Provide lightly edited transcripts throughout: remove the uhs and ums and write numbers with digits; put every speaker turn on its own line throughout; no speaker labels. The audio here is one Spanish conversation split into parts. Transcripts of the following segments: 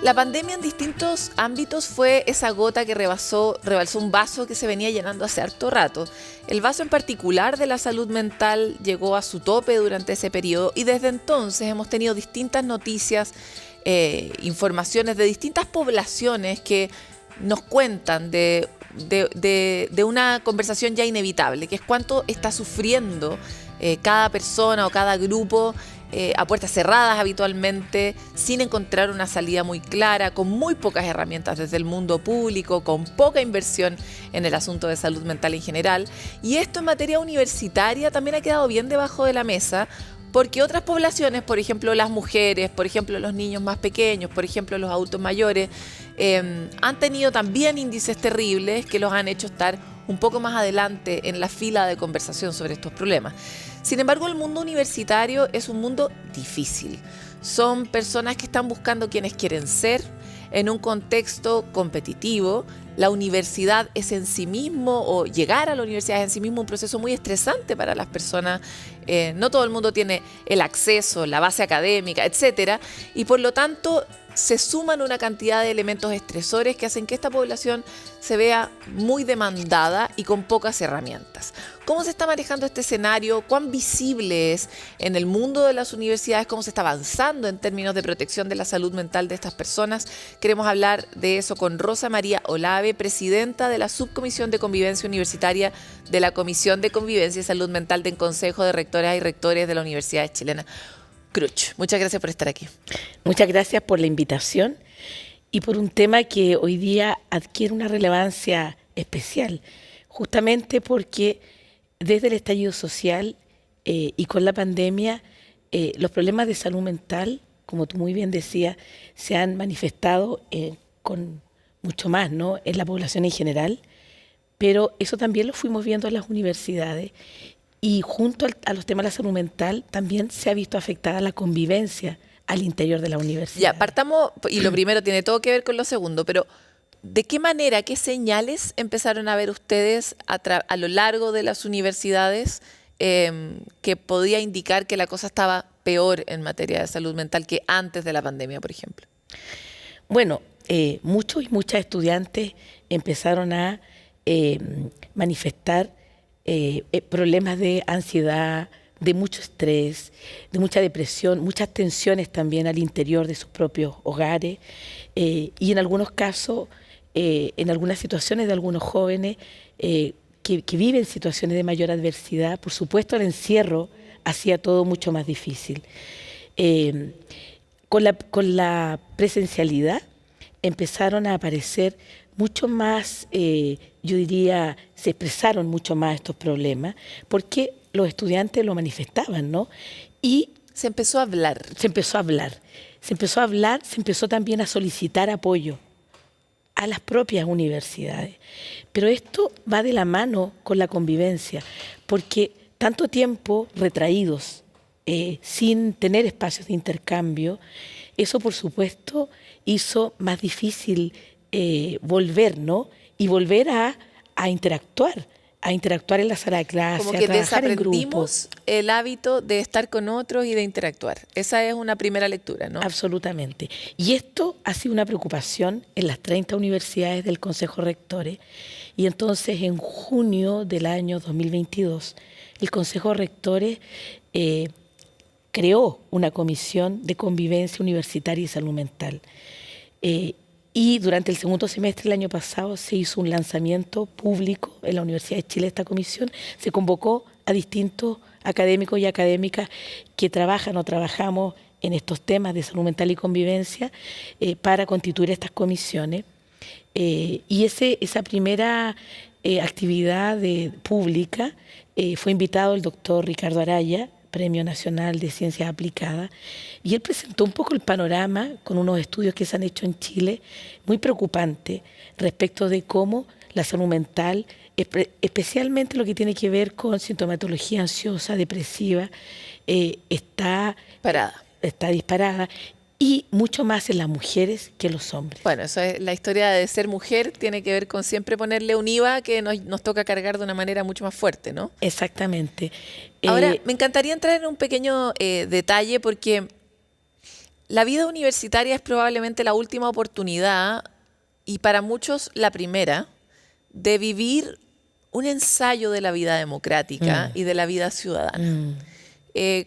La pandemia en distintos ámbitos fue esa gota que rebalsó un vaso que se venía llenando hace harto rato. El vaso en particular de la salud mental llegó a su tope durante ese periodo y desde entonces hemos tenido distintas noticias, informaciones de distintas poblaciones que nos cuentan de una conversación ya inevitable, que es cuánto está sufriendo cada persona o cada grupo a puertas cerradas habitualmente, sin encontrar una salida muy clara, con muy pocas herramientas desde el mundo público, con poca inversión en el asunto de salud mental en general. Y esto en materia universitaria también ha quedado bien debajo de la mesa, porque otras poblaciones, por ejemplo las mujeres, por ejemplo los niños más pequeños, por ejemplo los adultos mayores, han tenido también índices terribles que los han hecho estar un poco más adelante en la fila de conversación sobre estos problemas. Sin embargo, el mundo universitario es un mundo difícil. Son personas que están buscando quienes quieren ser en un contexto competitivo. La universidad es en sí mismo, o llegar a la universidad es en sí mismo un proceso muy estresante para las personas. No todo el mundo tiene el acceso, la base académica, etcétera, y por lo tanto se suman una cantidad de elementos estresores que hacen que esta población se vea muy demandada y con pocas herramientas. ¿Cómo se está manejando este escenario? ¿Cuán visible es en el mundo de las universidades? ¿Cómo se está avanzando en términos de protección de la salud mental de estas personas? Queremos hablar de eso con Rosa María Olave, presidenta de la Subcomisión de Convivencia Universitaria de la Comisión de Convivencia y Salud Mental del Consejo de Rectoras y Rectores de la Universidad Chilena. Cruch, muchas gracias por estar aquí.
Muchas gracias por la invitación y por un tema que hoy día adquiere una relevancia especial, justamente porque desde el estallido social y con la pandemia, los problemas de salud mental, como tú muy bien decías, se han manifestado con mucho más, ¿no?, en la población en general, pero eso también lo fuimos viendo en las universidades. Y junto a los temas de la salud mental también se ha visto afectada la convivencia al interior de la universidad.
Ya, partamos, y lo primero tiene todo que ver con lo segundo, pero ¿de qué manera, qué señales empezaron a ver ustedes a lo largo de las universidades que podía indicar que la cosa estaba peor en materia de salud mental que antes de la pandemia, por ejemplo?
Bueno, muchos y muchas estudiantes empezaron a manifestar problemas de ansiedad, de mucho estrés, de mucha depresión, muchas tensiones también al interior de sus propios hogares y en algunos casos, en algunas situaciones de algunos jóvenes que viven situaciones de mayor adversidad. Por supuesto, el encierro hacía todo mucho más difícil. Con la presencialidad empezaron a aparecer mucho más, yo diría, se expresaron mucho más estos problemas, porque los estudiantes lo manifestaban, ¿no? Y
se empezó a hablar.
Se empezó a hablar, se empezó también a solicitar apoyo a las propias universidades. Pero esto va de la mano con la convivencia, porque tanto tiempo retraídos, sin tener espacios de intercambio, eso por supuesto hizo más difícil volver, ¿no? Y volver a interactuar en la sala de clase,
como que
a trabajar en grupo.
desaprendimos el hábito de estar con otros y de interactuar. Esa es una primera lectura, ¿no?
Absolutamente. Y esto ha sido una preocupación en las 30 universidades del Consejo de Rectores. Y entonces, en junio del año 2022, el Consejo de Rectores creó una comisión de convivencia universitaria y salud mental. Y durante el segundo semestre del año pasado se hizo un lanzamiento público en la Universidad de Chile. Esta comisión se convocó a distintos académicos y académicas que trabajan o trabajamos en estos temas de salud mental y convivencia para constituir estas comisiones. Y esa primera actividad pública fue invitado el doctor Ricardo Araya, Premio Nacional de Ciencias Aplicadas, y él presentó un poco el panorama con unos estudios que se han hecho en Chile muy preocupantes respecto de cómo la salud mental, especialmente lo que tiene que ver con sintomatología ansiosa, depresiva, está disparada, y mucho más en las mujeres que en los hombres.
Bueno, eso es la historia de ser mujer, tiene que ver con siempre ponerle un IVA que nos toca cargar de una manera mucho más fuerte, ¿no?
Exactamente.
Ahora, me encantaría entrar en un pequeño detalle porque La vida universitaria es probablemente la última oportunidad, y para muchos la primera, de vivir un ensayo de la vida democrática y de la vida ciudadana.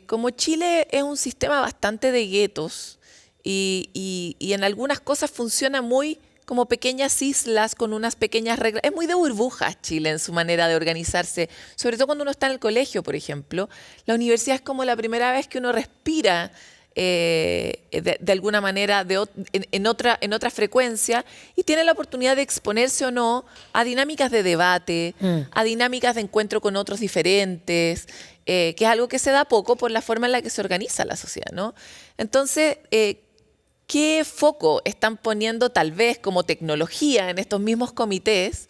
Como Chile es un sistema bastante de guetos y en algunas cosas funciona muy como pequeñas islas con unas pequeñas reglas. Es muy de burbujas Chile en su manera de organizarse, sobre todo cuando uno está en el colegio, por ejemplo. La universidad es como la primera vez que uno respira de alguna manera en otra frecuencia y tiene la oportunidad de exponerse o no a dinámicas de debate, a dinámicas de encuentro con otros diferentes, que es algo que se da poco por la forma en la que se organiza la sociedad, ¿no? Entonces, ¿qué foco están poniendo tal vez como tecnología en estos mismos comités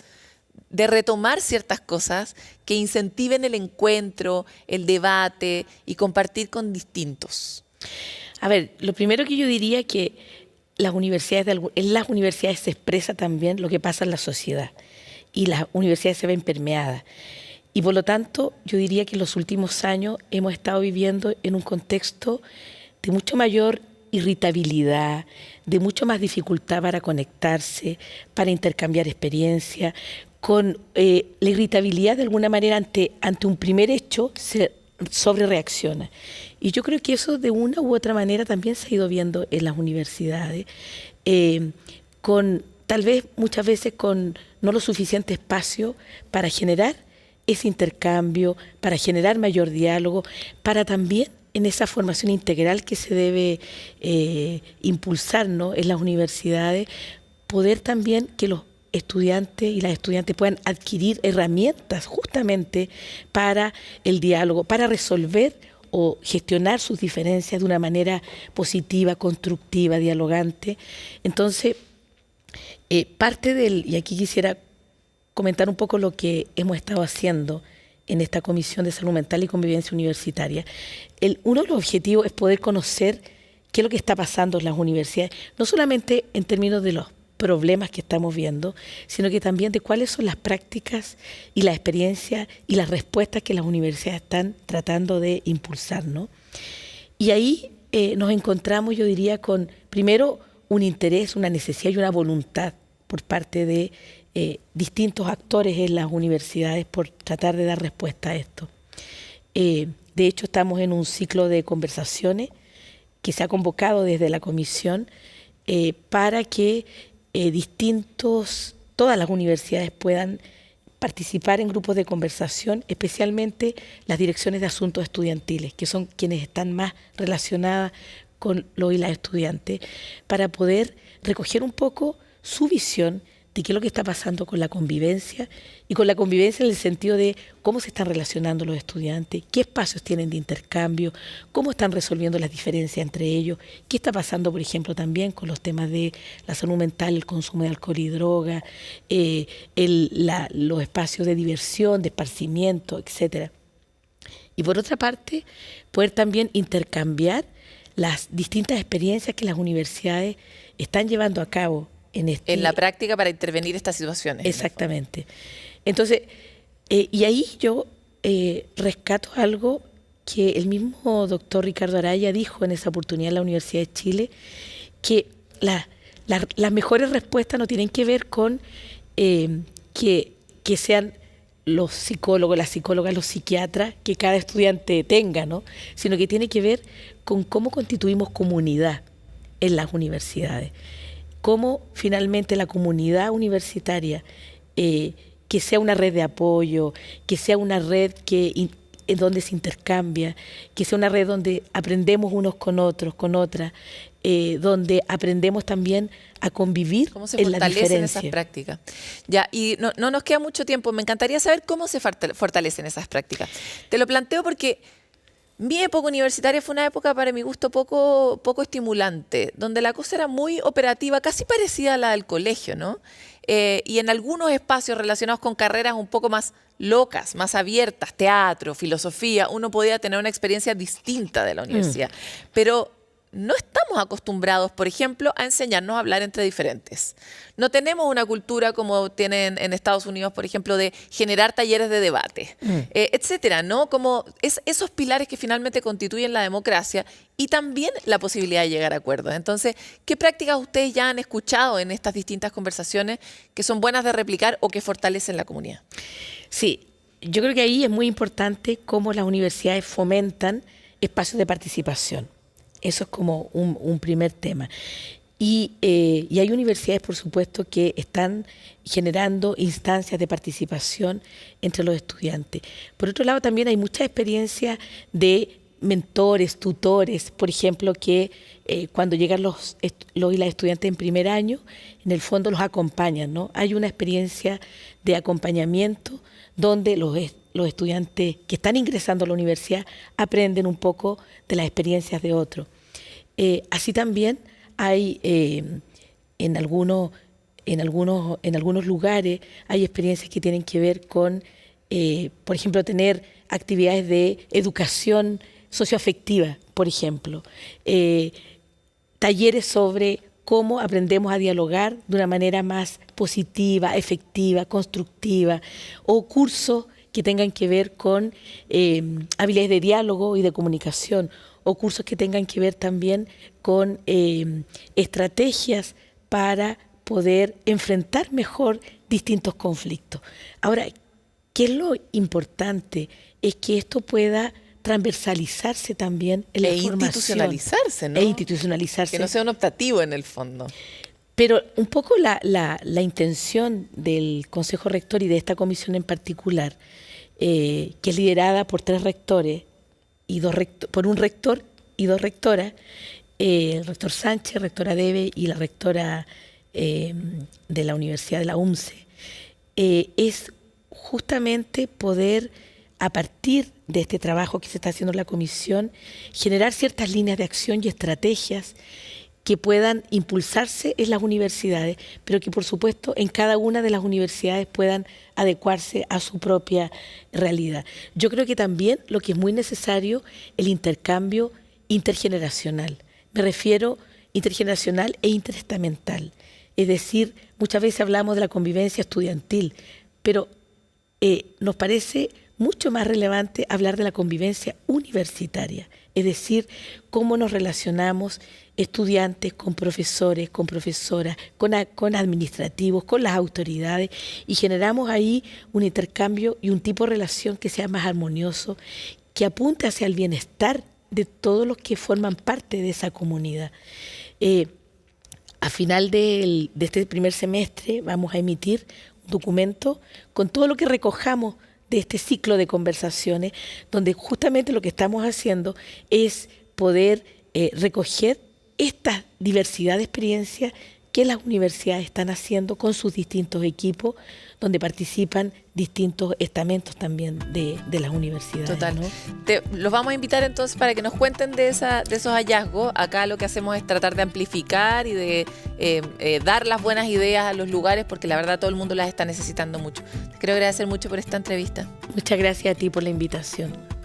de retomar ciertas cosas que incentiven el encuentro, el debate y compartir con distintos?
A ver, lo primero que yo diría que en las universidades se expresa también lo que pasa en la sociedad y las universidades se ven permeadas. Y por lo tanto, yo diría que en los últimos años hemos estado viviendo en un contexto de mucho mayor irritabilidad, de mucho más dificultad para conectarse, para intercambiar experiencias, con la irritabilidad de alguna manera ante un primer hecho se sobre reacciona. Y yo creo que eso de una u otra manera también se ha ido viendo en las universidades, con tal vez muchas veces con no lo suficiente espacio para generar ese intercambio, para generar mayor diálogo, para también en esa formación integral que se debe impulsar, ¿no?, en las universidades, poder también que los estudiantes y las estudiantes puedan adquirir herramientas justamente para el diálogo, para resolver o gestionar sus diferencias de una manera positiva, constructiva, dialogante. Entonces, y aquí quisiera comentar un poco lo que hemos estado haciendo en esta Comisión de Salud Mental y Convivencia Universitaria. Uno de los objetivos es poder conocer qué es lo que está pasando en las universidades, no solamente en términos de los problemas que estamos viendo, sino que también de cuáles son las prácticas y las experiencias y las respuestas que las universidades están tratando de impulsar, ¿no? Y ahí nos encontramos, yo diría, con primero un interés, una necesidad y una voluntad por parte de distintos actores en las universidades por tratar de dar respuesta a esto. De hecho, estamos en un ciclo de conversaciones que se ha convocado desde la comisión para que todas las universidades puedan participar en grupos de conversación, especialmente las direcciones de asuntos estudiantiles, que son quienes están más relacionadas con lo y las estudiantes, para poder recoger un poco su visión de qué es lo que está pasando con la convivencia, y con la convivencia en el sentido de cómo se están relacionando los estudiantes, qué espacios tienen de intercambio, cómo están resolviendo las diferencias entre ellos, qué está pasando, por ejemplo, también con los temas de la salud mental, el consumo de alcohol y droga, los espacios de diversión, de esparcimiento, etcétera. Y por otra parte, poder también intercambiar las distintas experiencias que las universidades están llevando a cabo en
la práctica para intervenir estas situaciones.
Exactamente. Entonces, y ahí yo rescato algo que el mismo doctor Ricardo Araya dijo en esa oportunidad en la Universidad de Chile, que las mejores respuestas no tienen que ver con que sean los psicólogos, las psicólogas, los psiquiatras que cada estudiante tenga, ¿no?, sino que tiene que ver con cómo constituimos comunidad en las universidades. Cómo finalmente la comunidad universitaria, que sea una red de apoyo, que sea una red en donde se intercambia, que sea una red donde aprendemos unos con otros, con otras, donde aprendemos también a convivir en la diferencia. ¿Cómo se fortalecen
esas prácticas? Ya, y no nos queda mucho tiempo. Me encantaría saber cómo se fortalecen esas prácticas. Te lo planteo porque mi época universitaria fue una época, para mi gusto, poco estimulante, donde la cosa era muy operativa, casi parecida a la del colegio, ¿no? Y en algunos espacios relacionados con carreras un poco más locas, más abiertas, teatro, filosofía, uno podía tener una experiencia distinta de la universidad. Pero no estamos acostumbrados, por ejemplo, a enseñarnos a hablar entre diferentes. No tenemos una cultura como tienen en Estados Unidos, por ejemplo, de generar talleres de debate, etcétera, ¿no? Como esos pilares que finalmente constituyen la democracia y también la posibilidad de llegar a acuerdos. Entonces, ¿qué prácticas ustedes ya han escuchado en estas distintas conversaciones que son buenas de replicar o que fortalecen la comunidad?
Sí, yo creo que ahí es muy importante cómo las universidades fomentan espacios de participación. Eso es como un primer tema. Y hay universidades, por supuesto, que están generando instancias de participación entre los estudiantes. Por otro lado, también hay mucha experiencia de mentores, tutores, por ejemplo, que cuando llegan los y las estudiantes en primer año, en el fondo los acompañan, ¿no? Hay una experiencia de acompañamiento donde los estudiantes que están ingresando a la universidad aprenden un poco de las experiencias de otros. Así también hay en algunos lugares hay experiencias que tienen que ver con, por ejemplo, tener actividades de educación socioafectiva, por ejemplo, talleres sobre cómo aprendemos a dialogar de una manera más positiva, efectiva, constructiva, o cursos que tengan que ver con habilidades de diálogo y de comunicación, o cursos que tengan que ver también con estrategias para poder enfrentar mejor distintos conflictos. Ahora, ¿qué es lo importante? Es que esto pueda transversalizarse también en la formación.
Institucionalizarse, ¿no?
E institucionalizarse.
Que no sea un optativo en el fondo.
Pero un poco la intención del Consejo Rector y de esta comisión en particular, que es liderada por 3 rectores, por un rector y 2 rectoras, el rector Sánchez, rectora Debe y la rectora de la Universidad de la UMCE, es justamente poder, a partir de este trabajo que se está haciendo en la comisión, generar ciertas líneas de acción y estrategias que puedan impulsarse en las universidades, pero que por supuesto en cada una de las universidades puedan adecuarse a su propia realidad. Yo creo que también lo que es muy necesario, el intercambio intergeneracional. Me refiero intergeneracional e interestamental. Es decir, muchas veces hablamos de la convivencia estudiantil, pero nos parece mucho más relevante hablar de la convivencia universitaria, es decir, cómo nos relacionamos estudiantes con profesores, con profesoras, con administrativos, con las autoridades, y generamos ahí un intercambio y un tipo de relación que sea más armonioso, que apunte hacia el bienestar de todos los que forman parte de esa comunidad. A final de este primer semestre vamos a emitir un documento con todo lo que recojamos de este ciclo de conversaciones, donde justamente lo que estamos haciendo es poder recoger esta diversidad de experiencias que las universidades están haciendo con sus distintos equipos, donde participan distintos estamentos también de las universidades.
Total.
¿No?
Los vamos a invitar entonces para que nos cuenten de esos hallazgos. Acá lo que hacemos es tratar de amplificar y de dar las buenas ideas a los lugares, porque la verdad todo el mundo las está necesitando mucho. Te quiero agradecer mucho por esta entrevista.
Muchas gracias a ti por la invitación.